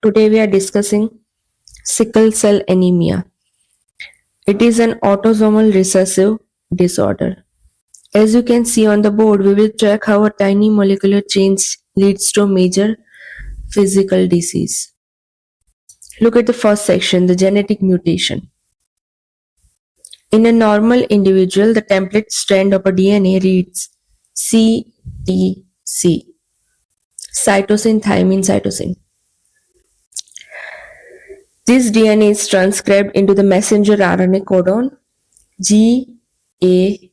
Today we are discussing sickle cell anemia. It is an autosomal recessive disorder. As you can see on the board, we will track how a tiny molecular change leads to a major physical disease. Look at the first section, the genetic mutation. In a normal individual, the template strand of a DNA reads CTC, cytosine, thymine, cytosine. This DNA is transcribed into the messenger RNA codon GAG,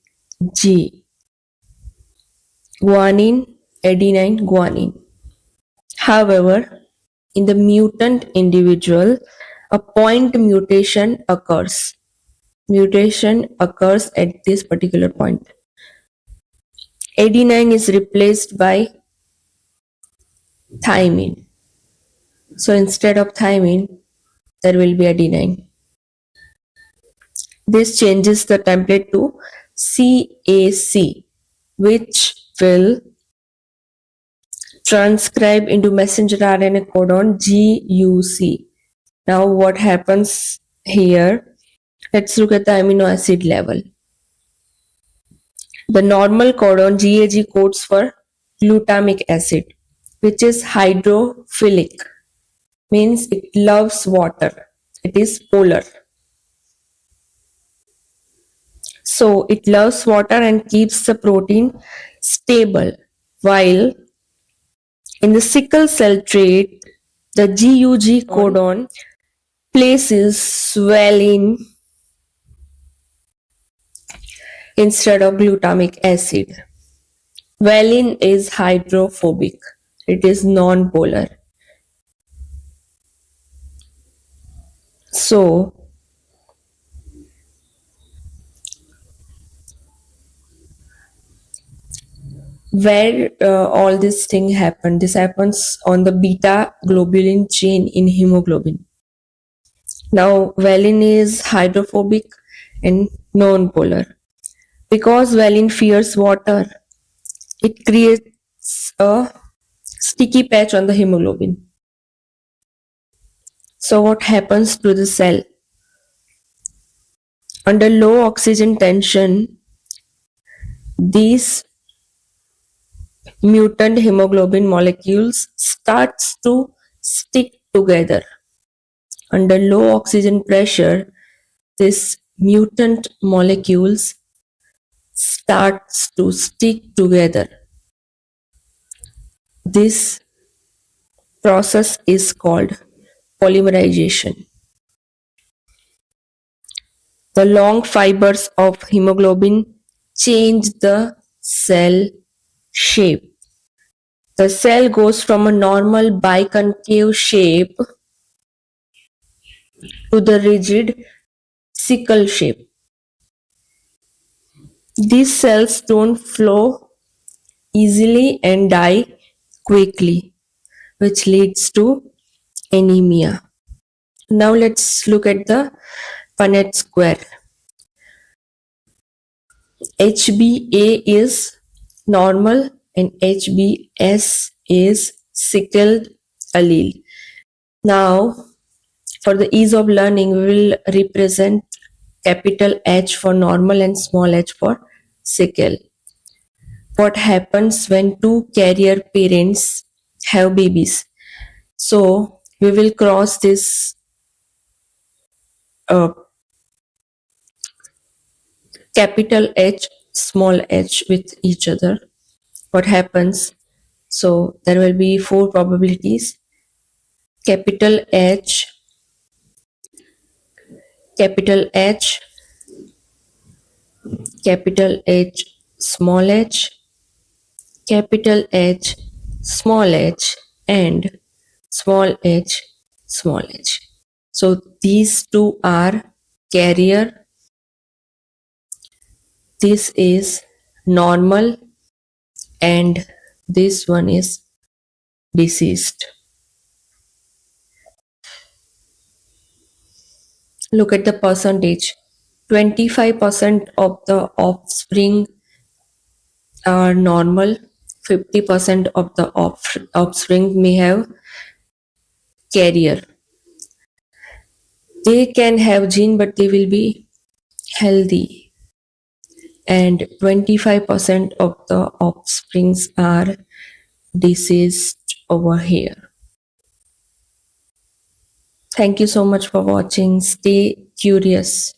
guanine, adenine, guanine. However, in the mutant individual, a point mutation occurs. Mutation occurs at this particular point. Adenine is replaced by thymine. So instead of thymine, there will be adenine. This changes the template to CAC, which will transcribe into messenger RNA codon GUC. Now what happens here? Let's look at the amino acid level. The normal codon GAG codes for glutamic acid, which is hydrophilic, means it loves water. It is polar. So it loves water and keeps the protein stable, while in the sickle cell trait, the GUG codon places valine instead of glutamic acid. Valine is hydrophobic. It is non-polar. So, where all this thing happened? This happens on the beta globulin chain in hemoglobin. Now, valine is hydrophobic and non-polar. Because valine fears water, it creates a sticky patch on the hemoglobin. So what happens to the cell? Under low oxygen tension, these mutant hemoglobin molecules starts to stick together. Under low oxygen pressure, these mutant molecules starts to stick together. This process is called polymerization. The long fibers of hemoglobin change the cell shape. The cell goes from a normal biconcave shape to the rigid sickle shape. These cells don't flow easily and die quickly, which leads to anemia. Now let's look at the Punnett square. HbA is normal and HbS is sickled allele. Now, for the ease of learning, we will represent capital H for normal and small h for sickle. What happens when two carrier parents have babies? So, we will cross this capital H, small h with each other. What happens? So, there will be 4 probabilities. Capital H, capital H, capital H, small h, capital H, small h, and small h, small h. So these two are carrier. This is normal and this one is deceased. Look at the percentage. 25% of the offspring are normal. 50% of the offspring may have carrier. They can have gene, but they will be healthy. And 25% of the offsprings are diseased over here. Thank you so much for watching. Stay curious.